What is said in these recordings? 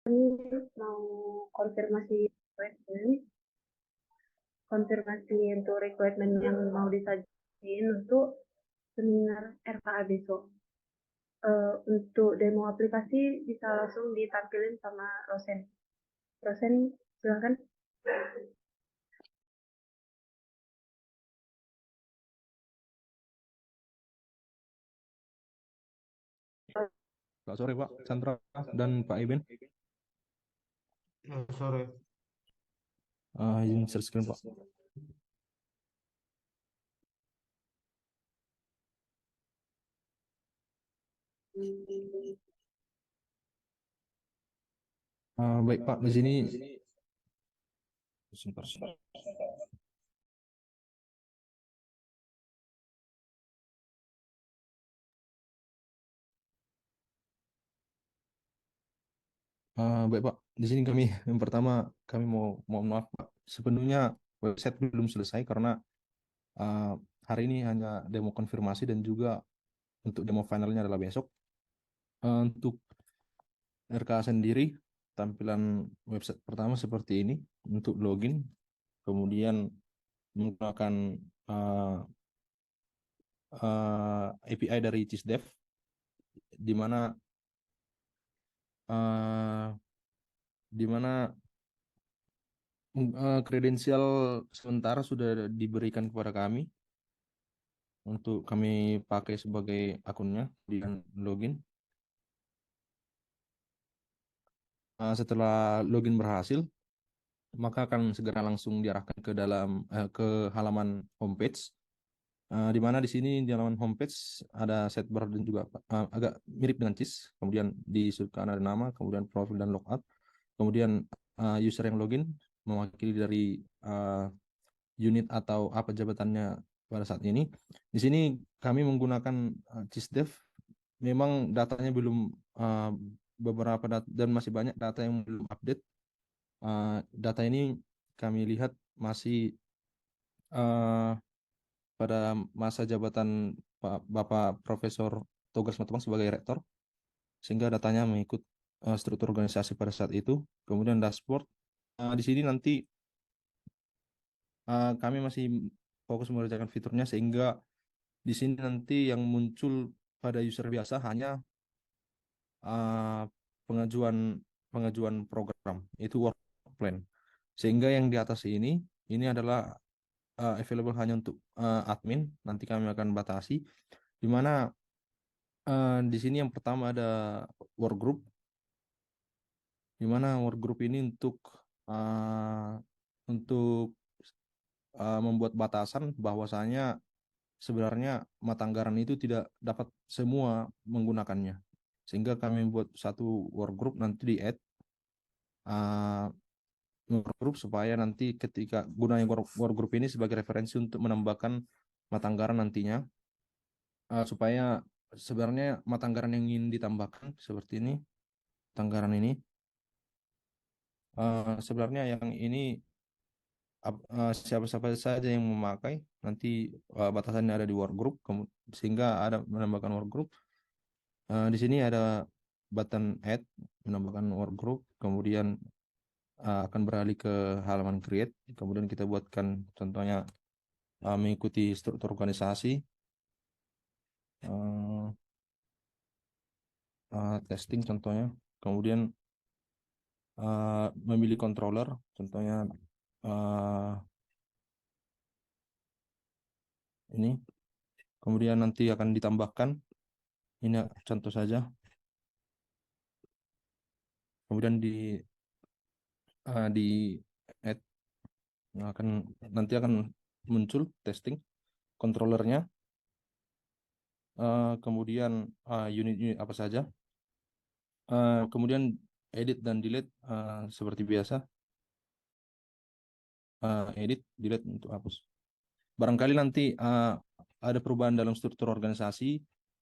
Kami mau konfirmasi untuk requirement yang mau disajikan untuk seminar RKA besok. Untuk demo aplikasi bisa langsung ditampilin sama Rosen. Rosen, silakan. Selamat sore Pak Chandra dan Pak Iben. Sore. Izin share screen Pak. Baik Pak, di sini sebentar. Baik Pak, di sini kami yang pertama kami mohon maaf Pak. Sepenuhnya website belum selesai karena uh, hari ini hanya demo konfirmasi dan juga untuk demo finalnya adalah besok. Untuk RKA sendiri, tampilan website pertama seperti ini untuk login, kemudian menggunakan API dari CISDev, di mana uh, kredensial sementara sudah diberikan kepada kami untuk kami pakai sebagai akunnya di login. Setelah login berhasil, maka akan segera langsung diarahkan ke dalam ke halaman homepage. Di mana di sini di halaman homepage ada sidebar dan juga agak mirip dengan CIS. Kemudian di sudut kanan ada nama, kemudian profil dan logout. Kemudian user yang login mewakili dari unit atau apa jabatannya pada saat ini. Di sini kami menggunakan CISDev. Memang datanya belum beberapa data dan masih banyak data yang belum update. Data ini kami lihat masih pada masa jabatan Bapak Profesor Togas Matubang sebagai rektor, sehingga datanya mengikut struktur organisasi pada saat itu. Kemudian dashboard. Di sini nanti kami masih fokus mengerjakan fiturnya, sehingga di sini nanti yang muncul pada user biasa hanya uh, pengajuan pengajuan program, itu work plan. Sehingga yang di atas ini adalah available hanya untuk admin. Nanti kami akan batasi, di mana di sini yang pertama ada workgroup, di mana workgroup ini untuk membuat batasan bahwasanya sebenarnya mata anggaran itu tidak dapat semua menggunakannya, sehingga kami membuat satu workgroup nanti di add workgroup supaya nanti ketika gunanya workgroup ini sebagai referensi untuk menambahkan mata anggaran nantinya, supaya sebenarnya mata anggaran yang ingin ditambahkan seperti ini, mata anggaran ini sebenarnya yang ini siapa-siapa saja yang memakai nanti batasannya ada di workgroup, sehingga ada menambahkan workgroup. Di sini ada button add, menambahkan workgroup, kemudian akan beralih ke halaman create, kemudian kita buatkan contohnya mengikuti struktur organisasi, testing contohnya, kemudian memilih controller, contohnya ini, kemudian nanti akan ditambahkan, ini contoh saja, kemudian di add nanti akan muncul testing controllernya, kemudian unit-unit apa saja, kemudian edit dan delete seperti biasa, edit delete untuk hapus. Barangkali nanti ada perubahan dalam struktur organisasi,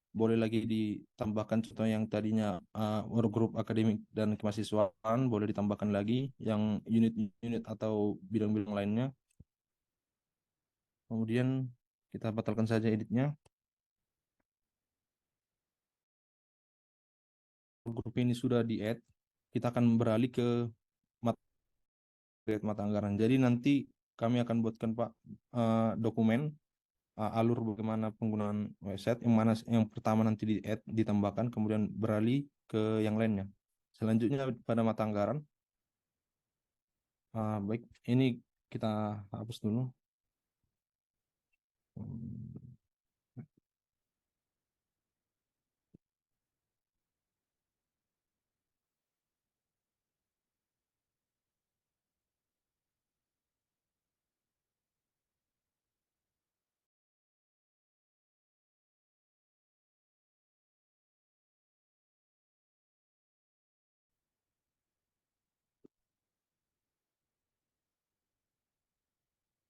boleh lagi ditambahkan, contoh yang tadinya workgroup akademik dan kemahasiswaan boleh ditambahkan lagi yang unit-unit atau bidang-bidang lainnya. Kemudian kita batalkan saja editnya. Grup ini sudah di-add, kita akan beralih ke mat- create mata anggaran. Jadi nanti kami akan buatkan Pak dokumen alur bagaimana penggunaan website, yang mana yang pertama nanti di add, ditambahkan, kemudian beralih ke yang lainnya. Selanjutnya pada mata anggaran. Baik, ini kita hapus dulu.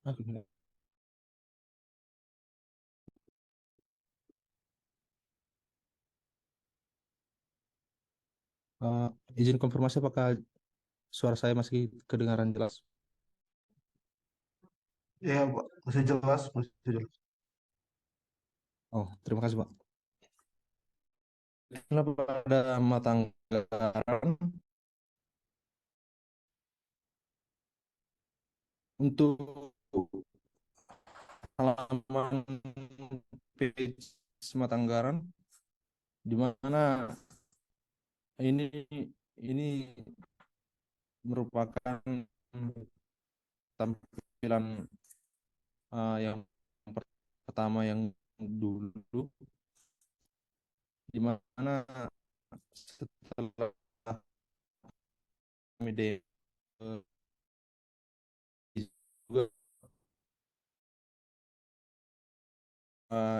Oke. Eh, izin konfirmasi apakah suara saya masih kedengaran jelas? Ya, Pak. Masih jelas, masih jelas. Oh, terima kasih Pak. Kenapa pada mata anggaran untuk halaman page mata anggaran, di mana ini ini merupakan tampilan yang pertama yang dulu, di mana setelah media juga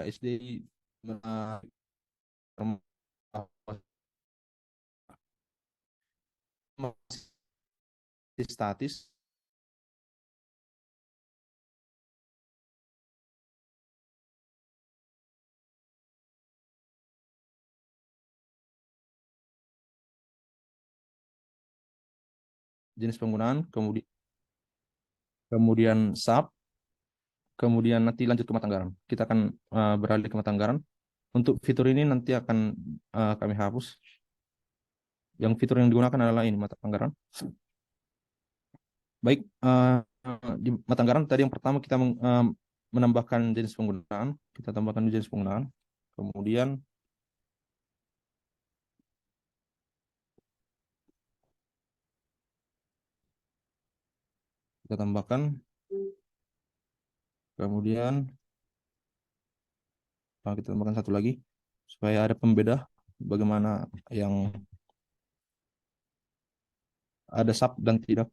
SDI masih statis. Jenis penggunaan, kemudian sub, kemudian nanti lanjut ke mata anggaran. Kita akan beralih ke mata anggaran. Untuk fitur ini nanti akan kami hapus. Yang fitur yang digunakan adalah ini, mata anggaran. Baik, di mata anggaran tadi yang pertama kita menambahkan jenis penggunaan. Kita tambahkan jenis penggunaan. Kemudian kita tambahkan. Kemudian kita tambahkan satu lagi supaya ada pembeda bagaimana yang ada sub dan tidak.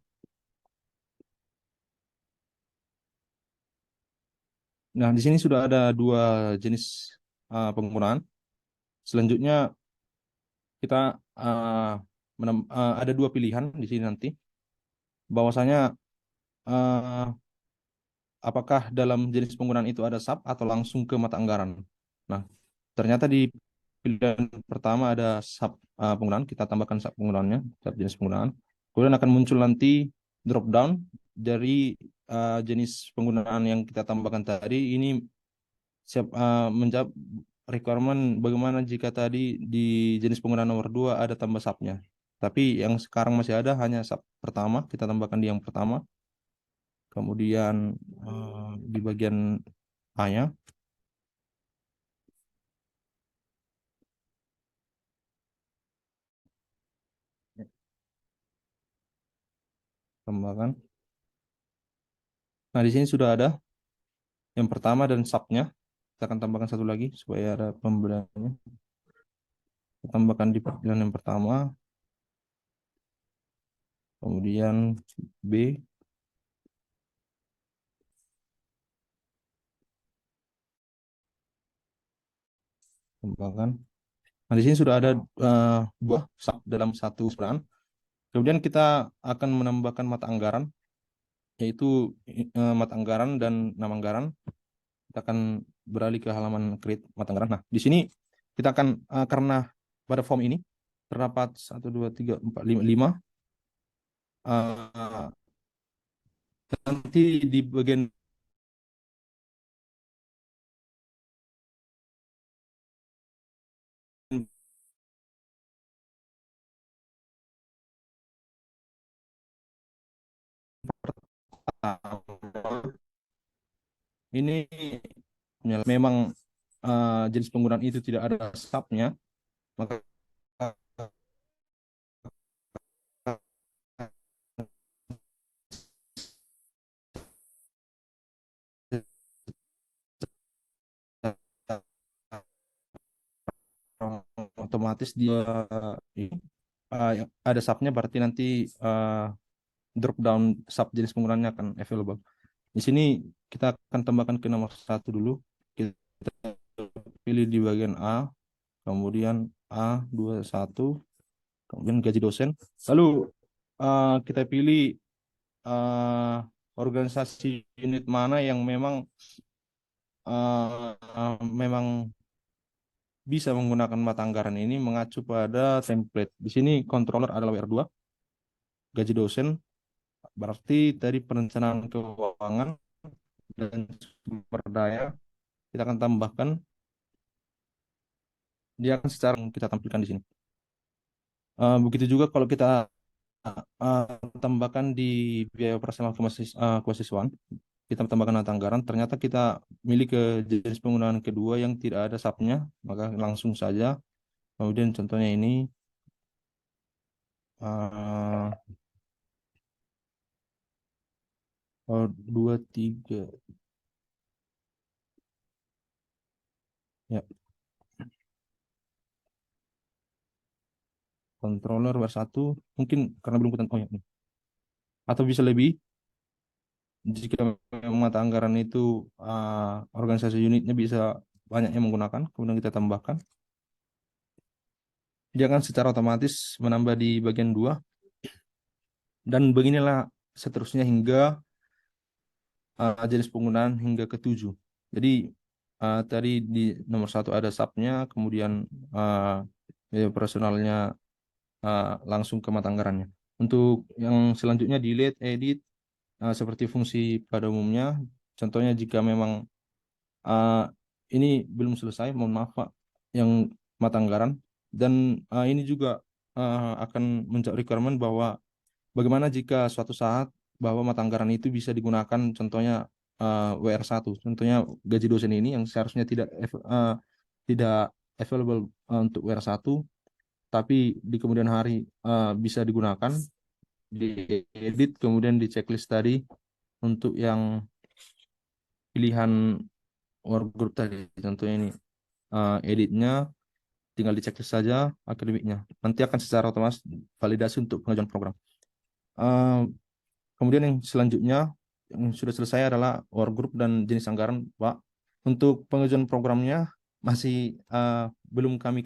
Nah, di sini sudah ada dua jenis penggunaan. Selanjutnya kita ada dua pilihan di sini nanti. Bahwasanya apakah dalam jenis penggunaan itu ada sub atau langsung ke mata anggaran. Nah, ternyata di pilihan pertama ada sub penggunaan, kita tambahkan sub penggunaannya, sub jenis penggunaan. Kemudian akan muncul nanti drop down dari jenis penggunaan yang kita tambahkan tadi. Ini siap menjawab requirement bagaimana jika tadi di jenis penggunaan nomor 2 ada tambah subnya. Tapi yang sekarang masih ada hanya sub pertama, kita tambahkan di yang pertama. Kemudian di bagian A-nya tambahkan. Nah, di sini sudah ada yang pertama dan subnya. Kita akan tambahkan satu lagi supaya ada pembedaannya. Kita tambahkan di pilihan yang pertama, kemudian B, tambahkan. Nah, di sini sudah ada dua sub dalam satu sebelah. Kemudian kita akan menambahkan mata anggaran, yaitu mata anggaran dan nama anggaran. Kita akan beralih ke halaman create mata anggaran. Nah, di sini kita akan karena pada form ini terdapat 1, 2, 3, 4, 5 nanti di bagian ini memang jenis penggunaan itu tidak ada subnya, maka otomatis dia ada subnya, berarti nanti drop down sub jenis penggunaannya akan available. Di sini kita akan tambahkan ke nomor satu dulu. Kita pilih di bagian A, kemudian A21, kemudian gaji dosen. Lalu kita pilih organisasi unit mana yang memang bisa menggunakan mata anggaran ini mengacu pada template. Di sini controller adalah WR2, gaji dosen berarti tadi perencanaan keuangan dan sumber daya kita akan tambahkan, dia akan secara kita tampilkan di sini. Begitu juga kalau kita uh, tambahkan di biaya operasional kemahasiswaan, kita tambahkan mata anggaran, ternyata kita milih ke jenis penggunaan kedua yang tidak ada subnya, maka langsung saja. Kemudian contohnya ini uh, 23 ya, controller WR1 mungkin karena belum ketemu, oh ya, atau bisa lebih jika memang mata anggaran itu organisasi unitnya bisa banyak yang menggunakan, kemudian kita tambahkan, dia akan secara otomatis menambah di bagian 2, dan beginilah seterusnya hingga jenis penggunaan hingga ke-7. Jadi tadi di nomor 1 ada subnya, kemudian biaya operasionalnya langsung ke mata anggarannya. Untuk yang selanjutnya delete, edit, seperti fungsi pada umumnya. Contohnya jika memang uh, ini belum selesai, mohon maaf Pak, yang mata anggaran. Dan ini juga akan menjadi requirement bahwa bagaimana jika suatu saat bahwa mata anggaran itu bisa digunakan, contohnya WR1, contohnya gaji dosen ini yang seharusnya tidak available untuk WR1, tapi di kemudian hari bisa digunakan, diedit, kemudian di checklist tadi untuk yang pilihan work group tadi, contohnya ini editnya tinggal di checklist saja, akademiknya nanti akan secara otomatis validasi untuk pengajuan program. Eh, Kemudian yang selanjutnya yang sudah selesai adalah work group dan jenis anggaran, Pak. Untuk pengajuan programnya masih belum kami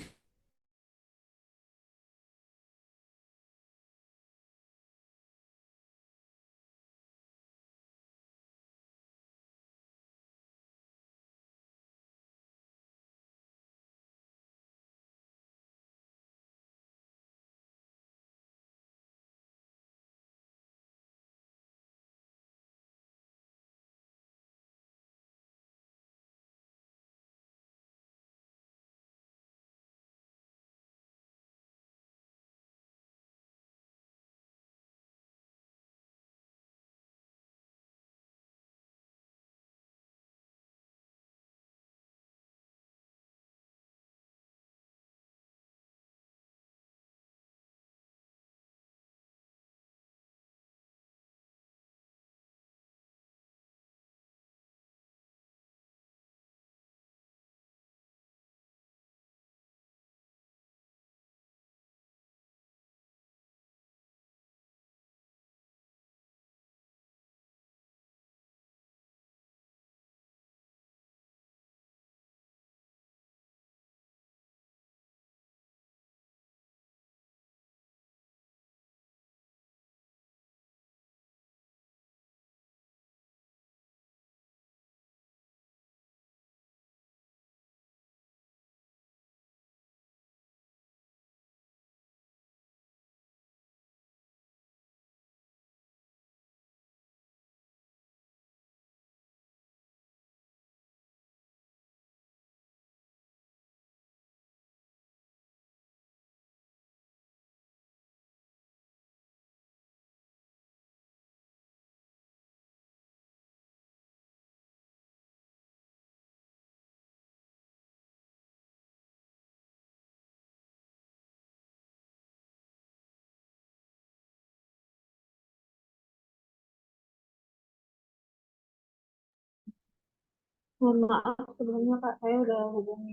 Mohon maaf sebelumnya Kak, saya udah hubungi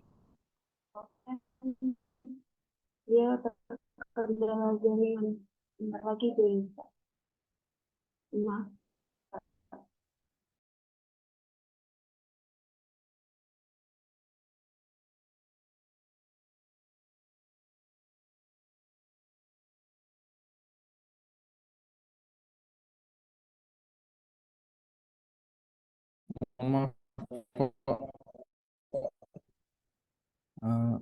dia terkendala jaringan. Bentar lagi gue bisa. Maaf. Mohon maaf, Pak. Eh,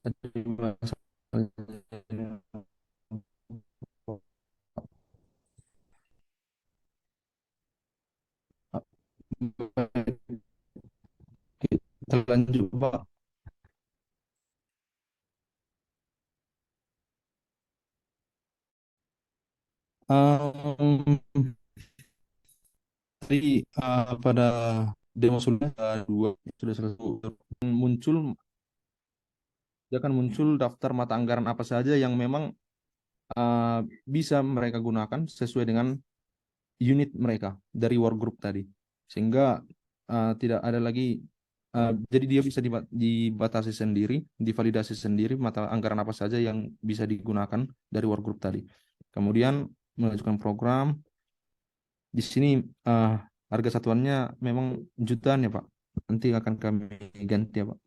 tadi masalahnya kita lanjut, Pak. Em, Tadi pada demo sudah dua sudah selesai muncul dia akan muncul daftar mata anggaran apa saja yang memang eh, bisa mereka gunakan sesuai dengan unit mereka dari workgroup tadi, sehingga tidak ada lagi jadi dia bisa dibatasi sendiri, divalidasi sendiri mata anggaran apa saja yang bisa digunakan dari workgroup tadi. Kemudian mengajukan program. Di sini eh, harga satuannya memang jutaan ya Pak. Nanti akan kami ganti ya Pak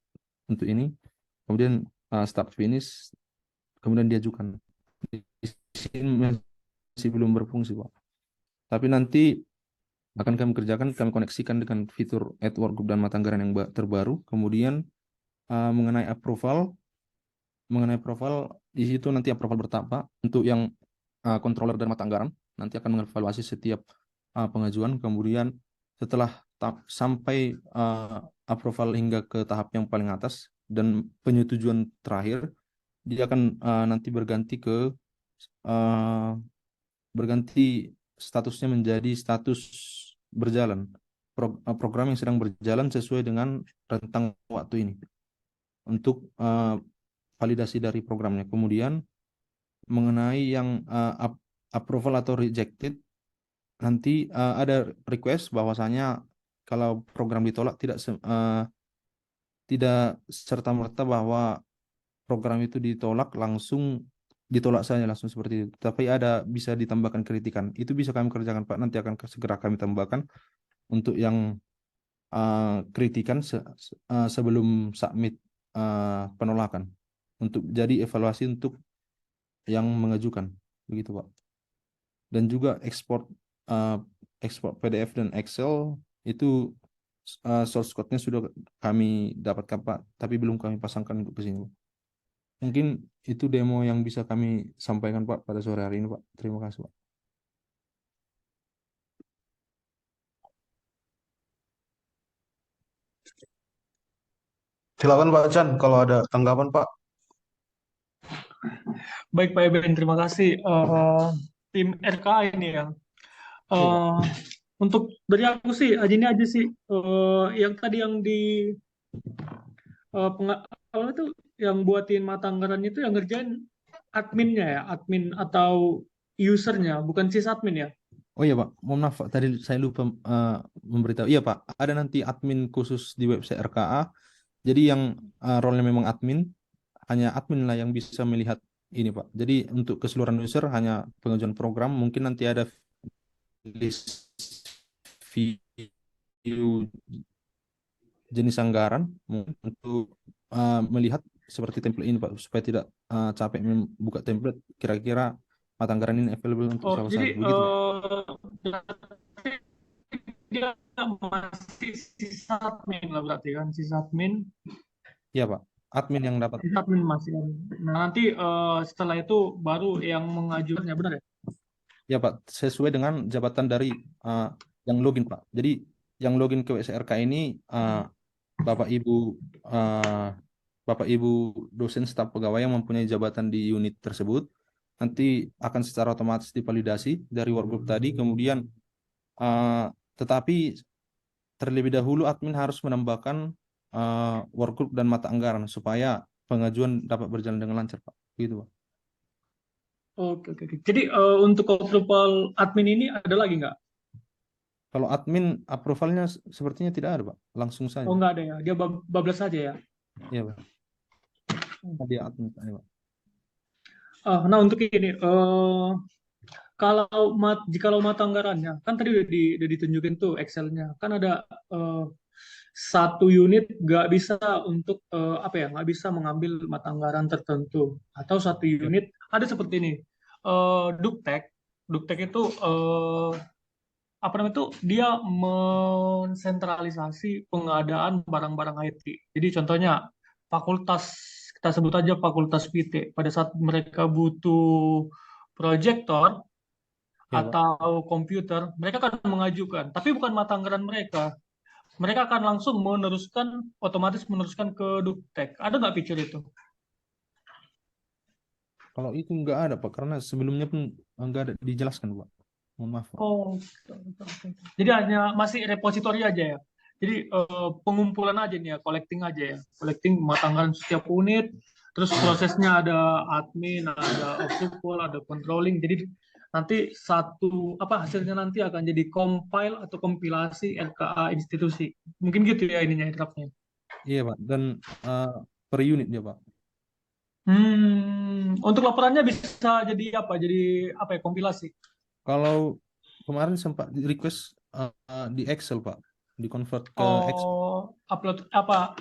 untuk ini. Kemudian start finish, kemudian diajukan. Di sini masih belum berfungsi Pak. Tapi nanti akan kami kerjakan, kami koneksikan dengan fitur Add Workgroup dan mata anggaran yang terbaru. Kemudian mengenai profil di situ nanti approval bertahap Pak. Untuk yang controller dan mata anggaran nanti akan mengevaluasi setiap pengajuan. Kemudian setelah sampai approval hingga ke tahap yang paling atas dan penyetujuan terakhir, dia akan nanti uh, berganti statusnya menjadi status berjalan. Program yang sedang berjalan sesuai dengan rentang waktu ini untuk validasi dari programnya. Kemudian mengenai yang approval atau rejected, nanti ada request bahwasanya kalau program ditolak tidak serta-merta bahwa program itu ditolak saja langsung seperti itu. Tapi ada bisa ditambahkan kritikan. Itu bisa kami kerjakan Pak. Nanti akan segera kami tambahkan untuk yang kritikan sebelum submit penolakan. Untuk jadi evaluasi untuk yang mengajukan. Begitu Pak. Dan juga uh, ekspor PDF dan Excel itu source code-nya sudah kami dapatkan Pak, tapi belum kami pasangkan untuk ke sini. Mungkin itu demo yang bisa kami sampaikan Pak pada sore hari ini Pak. Terima kasih Pak. Silakan Pak Chan kalau ada tanggapan Pak. Baik Pak Eben, terima kasih. Tim RKA ini ya. Iya Pak. Eh, untuk dari aku sih, ini aja sih. Yang tadi yang di apa itu yang buatin mata anggaran itu yang ngerjain adminnya ya, admin atau usernya, bukan sysadmin ya. Oh iya Pak, mohon maaf Pak, tadi saya lupa memberitahu. Iya Pak, ada nanti admin khusus di website RKA. Jadi yang role-nya memang admin, hanya admin lah yang bisa melihat ini Pak. Jadi untuk keseluruhan user hanya pengajuan program, mungkin nanti ada list view jenis anggaran untuk melihat seperti template ini Pak, supaya tidak capek membuka template. Kira-kira mata anggaran ini available untuk Oh, siapa jadi saja, begitu Pak. dia masih sysadmin lah berarti kan, sysadmin. Iya Pak, admin yang dapat. Sysadmin masih kan. Nah, nanti setelah itu baru yang mengajukannya, benar ya? Ya Pak, sesuai dengan jabatan dari yang login Pak. Jadi yang login ke WSRK ini Bapak Ibu uh, Bapak Ibu dosen staf pegawai yang mempunyai jabatan di unit tersebut nanti akan secara otomatis divalidasi dari workgroup tadi. Kemudian tetapi terlebih dahulu admin harus menambahkan workgroup dan mata anggaran supaya pengajuan dapat berjalan dengan lancar Pak. Gitu Pak. Oke, oke, oke. Jadi untuk approval admin ini ada lagi nggak? Kalau admin approvalnya sepertinya tidak ada, Pak. Langsung saja. Oh, nggak ada ya. Dia bablas saja ya. Iya, Pak. Dia admin, Pak. Iya, Pak. Nah, untuk ini, jikalau mata anggarannya, kan tadi udah ditunjukin tuh Excel-nya. Kan ada eh, satu unit nggak bisa untuk apa ya, nggak bisa mengambil mata anggaran tertentu. Atau satu Iya. unit ada seperti ini. Duktek, Duktek itu apa namanya itu dia mensentralisasi pengadaan barang-barang IT. Jadi contohnya fakultas, kita sebut aja fakultas PT, pada saat mereka butuh proyektor Iya, Pak. atau komputer, mereka akan mengajukan, tapi bukan mata anggaran mereka. Mereka akan langsung otomatis meneruskan ke Duktek. Ada nggak feature itu? Kalau itu nggak ada, Pak. Karena sebelumnya pun nggak ada dijelaskan, Pak. Mohon maaf, Pak. Oh, gitu, gitu, gitu. Jadi hanya masih repositori aja ya. Jadi pengumpulan aja nih ya, collecting aja ya. Collecting mata anggaran setiap unit, terus Iya. prosesnya ada admin, ada approval, ada controlling. Jadi nanti hasilnya nanti akan jadi compile atau kompilasi RKA institusi. Mungkin gitu ya ininya draftnya. Iya, Pak. Dan eh, per unit dia, Pak. Untuk laporannya bisa jadi apa? Jadi apa ya, kompilasi. Kalau kemarin sempat di request di Excel, Pak. Di convert ke Excel. Oh,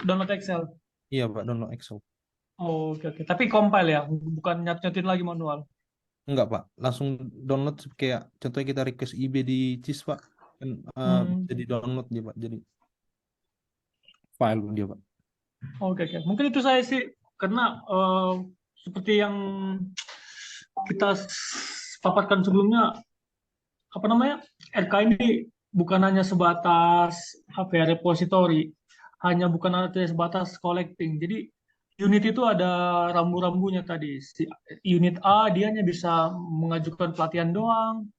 download Excel. Iya, Pak. Download Excel. Oh, oke, oke. Tapi compile ya, bukan nyat-nyatin lagi manual. Enggak, Pak. Langsung download kayak contohnya kita request IB di CIS, Pak. Kan Hmm, jadi download dia, Pak. Jadi file dia, Pak. oke, oke. Mungkin itu saya sih, karena seperti yang kita paparkan sebelumnya, apa namanya, RK ini bukan hanya sebatas apa ya, repositori, bukan hanya sebatas collecting. Jadi unit itu ada rambu-rambunya tadi. Unit A dia hanya bisa mengajukan pelatihan doang,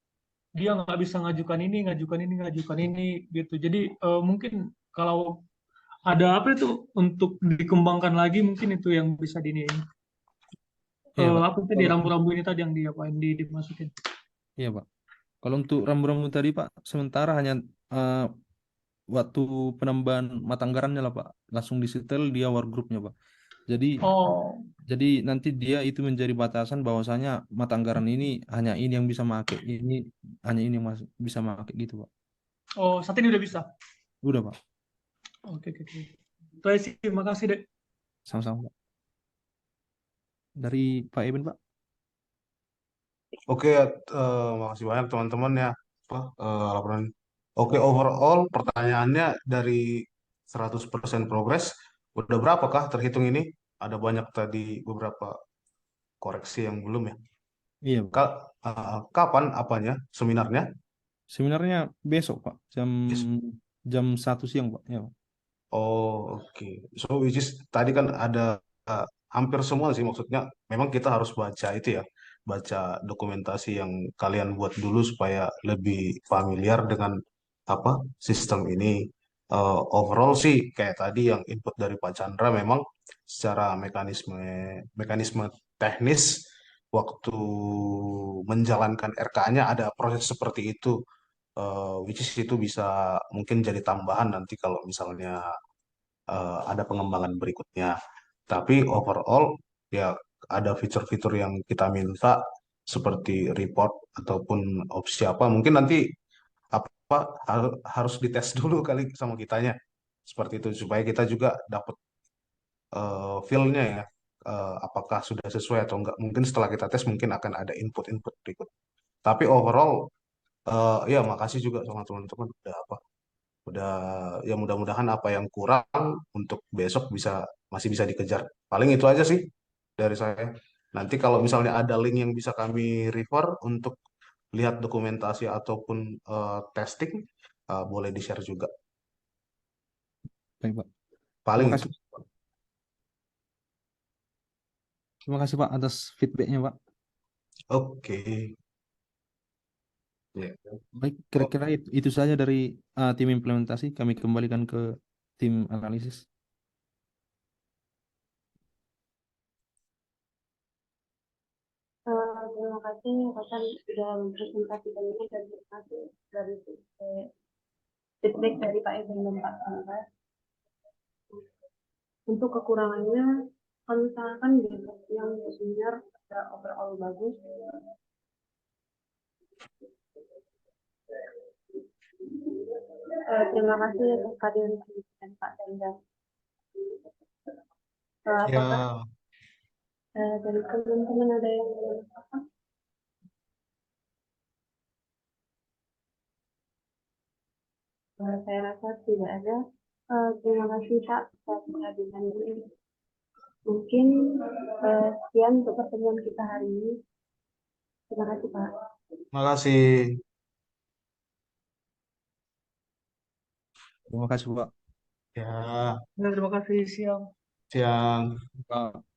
dia nggak bisa ngajukan ini gitu. Jadi mungkin kalau ada apa itu untuk dikembangkan lagi, mungkin itu yang bisa Iya, Pak. apa tadi Kalau rambu-rambu ini tadi yang diapain dimasukin. iya, Pak. Kalau untuk rambu-rambu tadi, Pak, sementara hanya eh, waktu penambahan mata anggarannya lah, Pak. Langsung disetel dia workgroupnya, Pak. Jadi Oh, jadi nanti dia itu menjadi batasan bahwasanya mata anggaran ini hanya ini yang bisa pakai, ini hanya ini yang bisa pakai gitu, Pak. oh, saat ini udah bisa. Udah, Pak. Oke, oke, oke. Itu aja sih, makasih deh. Sama-sama, Pak. Dari Pak Eben, Pak. Oke, makasih banyak teman-teman ya. Laporan. Oke, overall pertanyaannya dari 100% progres, udah berapakah terhitung ini? Ada banyak tadi beberapa koreksi yang belum ya. Iya, Pak. Kapan apanya seminarnya? Seminarnya besok, Pak. Jam Yes. jam 1 siang, Pak. Ya, Pak. Oh, oke. So, which is tadi kan ada uh, hampir semua sih maksudnya. Memang kita harus baca itu ya, baca dokumentasi yang kalian buat dulu supaya lebih familiar dengan apa sistem ini. Overall sih kayak tadi yang input dari Pak Chandra memang secara mekanisme mekanisme teknis waktu menjalankan RK-nya ada proses seperti itu. Which is itu bisa mungkin jadi tambahan nanti kalau misalnya ada pengembangan berikutnya. Tapi overall ya ada fitur-fitur yang kita minta seperti report ataupun opsi apa mungkin nanti apa harus dites dulu kali sama kitanya seperti itu supaya kita juga dapat feel-nya ya apakah sudah sesuai atau enggak. Mungkin setelah kita tes mungkin akan ada input-input berikut. Tapi overall ya makasih juga sama teman-teman udah apa udah ya mudah-mudahan apa yang kurang untuk besok masih bisa dikejar. Paling itu aja sih dari saya. Nanti kalau misalnya ada link yang bisa kami refer untuk lihat dokumentasi ataupun testing, boleh di-share juga. Baik, Pak. Paling Terima itu. kasih. Terima kasih, Pak, atas feedbacknya, Pak. Oke. Ya. Baik, Oh, kira-kira itu saja dari tim implementasi. Kami kembalikan ke tim analisis. Terima kasih Pak Chan sudah mempresentasikan ini dan terima kasih dari feedback dari Pak Eben dan Pak Chandra. Untuk kekurangannya, kalau misalkan di yang senior ada overall bagus, terima kasih atas kehadiran dan Pak Chandra. Apakah Ya, dari teman-teman ada yang mau menambahkan? Saya rasa tidak ada. Terima kasih Pak atas kehadiran ini. Mungkin sekian untuk pertemuan kita hari ini. Terima kasih Pak. terima kasih. Terima kasih, Pak. Ya, Ya, terima kasih, siang. siang. Pak.